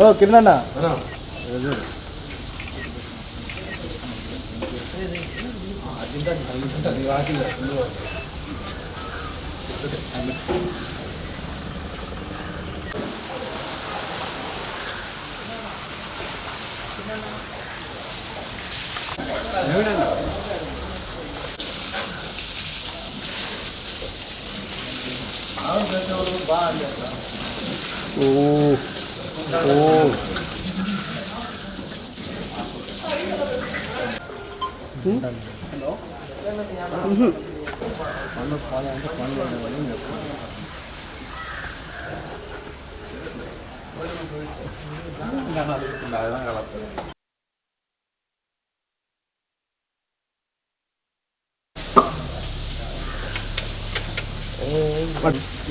ఓ కిరణ్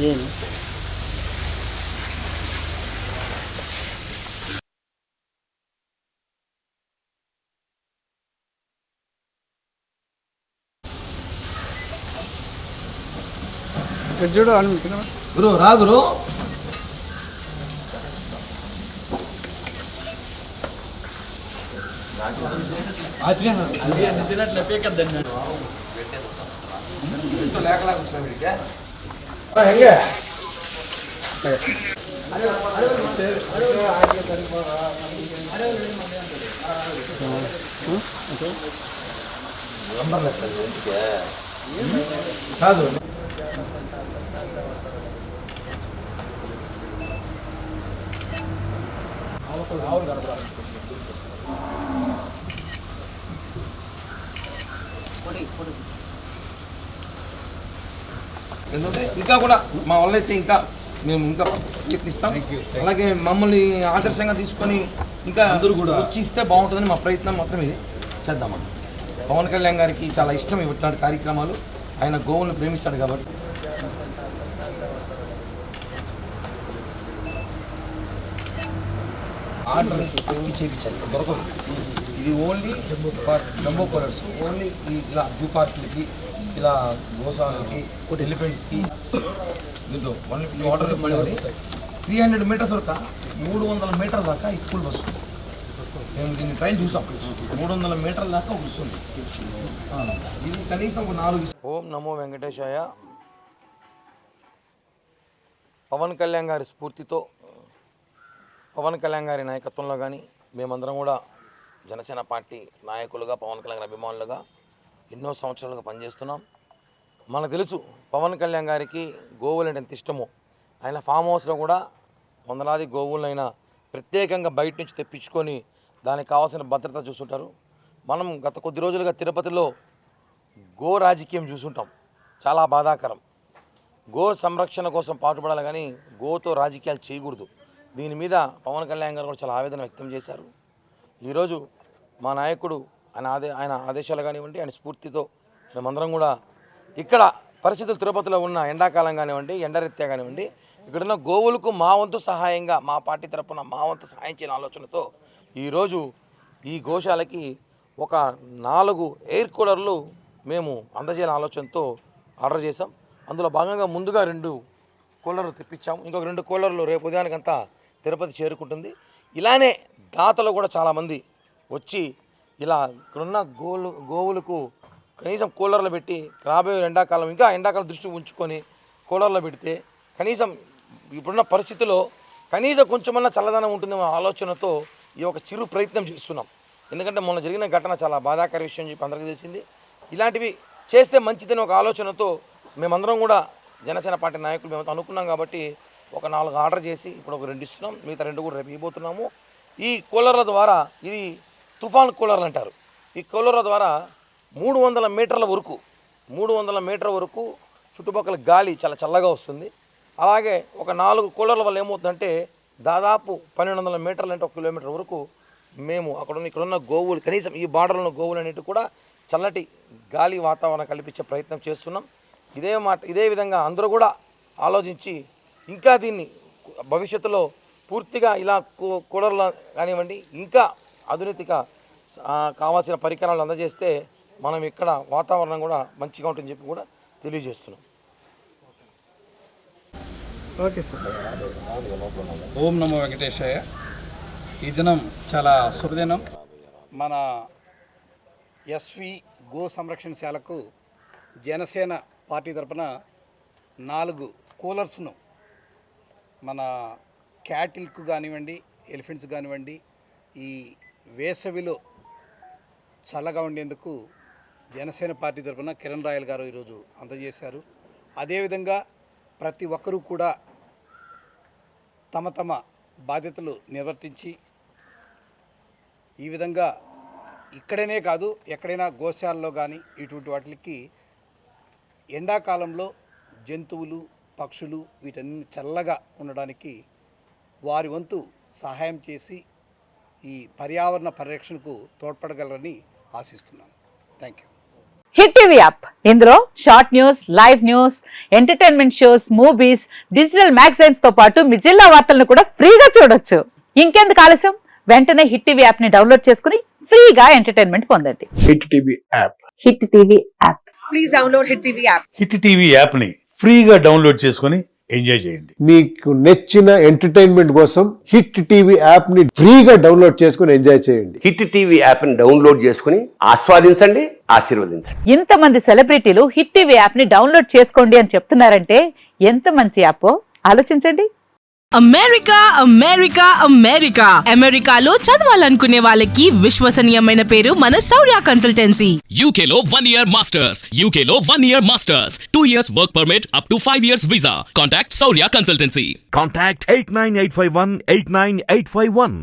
ಏನು చూడు గురు రా గురు ಹೆಂಗೆ కాదు ఎందుకంటే ఇంకా కూడా మా వాళ్ళైతే ఇంకా మేము ఇంకా ప్రయత్నిస్తాం. అలాగే మమ్మల్ని ఆదర్శంగా తీసుకొని ఇంకా అందరూ కూడా వచ్చి ఇస్తే బాగుంటుందని మా ప్రయత్నం మాత్రం ఇది చేద్దామని. పవన్ కళ్యాణ్ గారికి చాలా ఇష్టం ఇట్లాంటి కార్యక్రమాలు. ఆయన గోవులను ప్రేమిస్తాడు కాబట్టి ఆర్డర్ చేయించాలి దొరకదు. ఇది ఓన్లీ జంబో కలర్స్ ఓన్లీ ఇలా జూ పార్కులకి ఇలా గోశాలకి ఎలిఫెంట్స్కి దీంట్లో ఆర్డర్ 300 మీటర్స్ వరకు 300 మీటర్ల దాకా ఈ స్కూల్ బస్సు మేము దీన్ని ట్రైల్ చూసాం. 300 మీటర్ల దాకా వస్తుంది. ఇది కనీసం ఒక 4. ఓం నమో వెంకటేశాయ. పవన్ కళ్యాణ్ గారి స్ఫూర్తితో పవన్ కళ్యాణ్ గారి నాయకత్వంలో కానీ మేమందరం కూడా జనసేన పార్టీ నాయకులుగా పవన్ కళ్యాణ్ అభిమానులుగా ఎన్నో సంవత్సరాలుగా పనిచేస్తున్నాం. మనకు తెలుసు పవన్ కళ్యాణ్ గారికి గోవులు అంటే ఎంత ఇష్టమో. ఆయన ఫామ్ హౌస్లో కూడా వందలాది గోవులైనా ప్రత్యేకంగా బయట నుంచి తెప్పించుకొని దానికి కావాల్సిన భద్రత చూస్తుంటారు. మనం గత కొద్ది రోజులుగా తిరుపతిలో గో రాజకీయం చూస్తుంటాం. చాలా బాధాకరం. గో సంరక్షణ కోసం పాటుపడాలి కానీ గోతో రాజకీయాలు చేయకూడదు. దీని మీద పవన్ కళ్యాణ్ గారు కూడా చాలా ఆవేదన వ్యక్తం చేశారు. ఈరోజు మా నాయకుడు ఆయన ఆదేశాలు కానివ్వండి, ఆయన స్ఫూర్తితో మేమందరం కూడా ఇక్కడ పరిస్థితులు తిరుపతిలో ఉన్న ఎండాకాలం కానివ్వండి, ఎండరీత్యా కానివ్వండి, ఇక్కడున్న గోవులకు మా వంతు సహాయంగా మా పార్టీ తరఫున మా వంతు సహాయం చేయని ఆలోచనతో ఈరోజు ఈ గోశాలకి ఒక 4 ఎయిర్ కూలర్లు మేము అందజేయాలని ఆలోచనతో ఆర్డర్ చేసాం. అందులో భాగంగా ముందుగా 2 కూలర్లు తెప్పించాము. ఇంకొక 2 కూలర్లు రేపు ఉదయానికంతా తిరుపతి చేరుకుంటుంది. ఇలానే దాతలు కూడా చాలామంది వచ్చి ఇలా ఇక్కడున్న గోవులకు కనీసం కూలర్లు పెట్టి రాబోయే ఎండాకాలం ఇంకా ఎండాకాలం దృష్టి ఉంచుకొని కూలర్లు పెడితే కనీసం ఇప్పుడున్న పరిస్థితిలో కనీసం కొంచెమన్నా చల్లదనం ఉంటుందేమో ఆలోచనతో ఈ ఒక చిరు ప్రయత్నం చేస్తున్నాం. ఎందుకంటే మొన్న జరిగిన ఘటన చాలా బాధాకర విషయం చెప్పి అందరికీ తెలిసింది. ఇలాంటివి చేస్తే మంచిదని ఒక ఆలోచనతో మేమందరం కూడా జనసేన పార్టీ నాయకులు మేము అనుకున్నాం కాబట్టి ఒక 4 ఆర్డర్ చేసి ఇప్పుడు ఒక 2 ఇస్తున్నాం. మిగతా 2 కూడా రేపు ఇవ్వబోతున్నాము. ఈ కూలర్ల ద్వారా ఇది తుఫాన్ కూలర్లు అంటారు. ఈ కూలర్ల ద్వారా 300 మీటర్ల వరకు 300 మీటర్ల వరకు చుట్టుపక్కల గాలి చాలా చల్లగా వస్తుంది. అలాగే ఒక 4 కూలర్ల వల్ల ఏమవుతుందంటే దాదాపు 1200 మీటర్లు అంటే 1 కిలోమీటర్ వరకు మేము ఇక్కడున్న గోవులు కనీసం ఈ బార్డర్లో ఉన్న గోవులు అనేవి కూడా చల్లటి గాలి వాతావరణం కల్పించే ప్రయత్నం చేస్తున్నాం. ఇదే విధంగా అందరూ కూడా ఆలోచించి ఇంకా దీన్ని భవిష్యత్తులో పూర్తిగా ఇలా కూలర్లు కానివ్వండి ఇంకా ఆధునిక కావాల్సిన పరికరాలు అందజేస్తే మనం ఇక్కడ వాతావరణం కూడా మంచిగా ఉంటుందని చెప్పి కూడా తెలియజేస్తున్నాం. Okay sir. ఓం నమో వెంకటేశాయ. ఈ దినం చాలా శుభదినం. మన ఎస్వి గో సంరక్షణశాలకు జనసేన పార్టీ తరఫున 4 కూలర్స్ను మన క్యాటిల్కు కానివ్వండి, ఎలిఫెంట్స్ కానివ్వండి, ఈ వేసవిలో చల్లగా ఉండేందుకు జనసేన పార్టీ తరఫున కిరణ్ రాయల్ గారు ఈరోజు అందజేశారు. అదేవిధంగా ప్రతి ఒక్కరూ కూడా తమ తమ బాధ్యతలు నిర్వర్తించి ఈ విధంగా ఇక్కడనే కాదు ఎక్కడైనా గోశాలలో కానీ ఇటువంటి వాటికి ఎండాకాలంలో జంతువులు, పక్షులు వీటన్ని చల్లగా ఉండడానికి వారి వంతు సహాయం చేసి ఈ పర్యావరణ పరిరక్షణకు తోడ్పడగలరని ఆశిస్తున్నాను. Thank you. Hit TV app, ఇందులో short news, live news, entertainment shows, movies, digital magazines తో పాటు మీ జిల్లా వార్తలను కూడా ఫ్రీగా చూడొచ్చు. ఇంకెందుకు ఆలస్యం, వెంటనే హిట్ టీవీ యాప్ ని డౌన్లోడ్ చేసుకుని ఫ్రీగా ఎంటర్టైన్మెంట్ పొందండి. Hit TV app. Hit TV app. Please download hit TV app. Hit TV app ని ఫ్రీగా డౌన్లోడ్ చేసుకుని ఎంజాయ్ చేయండి. మీకు నచ్చిన ఎంటర్టైన్మెంట్ కోసం హిట్ టీవీ యాప్ ని ఫ్రీగా డౌన్లోడ్ చేసుకుని ఎంజాయ్ చేయండి. హిట్ టీవీ యాప్ ని డౌన్లోడ్ చేసుకుని ఆస్వాదించండి, ఆశీర్వదించండి. ఇంతమంది సెలబ్రిటీలు హిట్ టీవీ యాప్ ని డౌన్లోడ్ చేసుకోండి అని చెప్తున్నారంటే ఎంత మంచి యాప్ ఆలోచించండి. అమెరికా అమెరికా అమెరికా అమెరికాలో చదవాలనుకునే వాళ్ళకి విశ్వసనీయమైన పేరు మన శౌర్య కన్సల్టెన్సీ. UK లో 1 year masters. UK లో 1 year masters. 2 years work permit up to 5 years visa. Contact Saurya Consultancy. Contact 89851 89851.